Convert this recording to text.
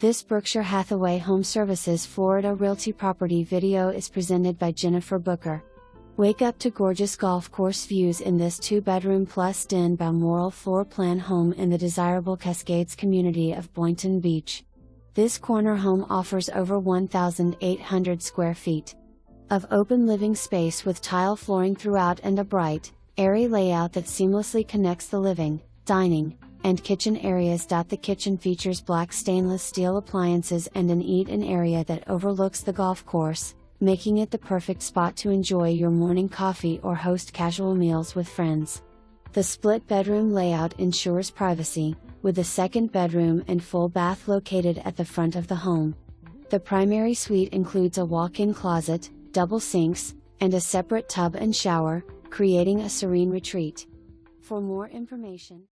This Berkshire Hathaway HomeServices Florida Realty property video is presented by Jennifer Booker. Wake up to gorgeous golf course views in this 2-bedroom plus den Balmoral floor plan home in the desirable Cascades community of Boynton Beach. This corner home offers over 1,800 square feet of open living space with tile flooring throughout and a bright, airy layout that seamlessly connects the living, dining, and kitchen areas. The kitchen features black stainless steel appliances and an eat-in area that overlooks the golf course, making it the perfect spot to enjoy your morning coffee or host casual meals with friends. The split bedroom layout ensures privacy, with the second bedroom and full bath located at the front of the home. The primary suite includes a walk-in closet, double sinks, and a separate tub and shower, creating a serene retreat. For more information,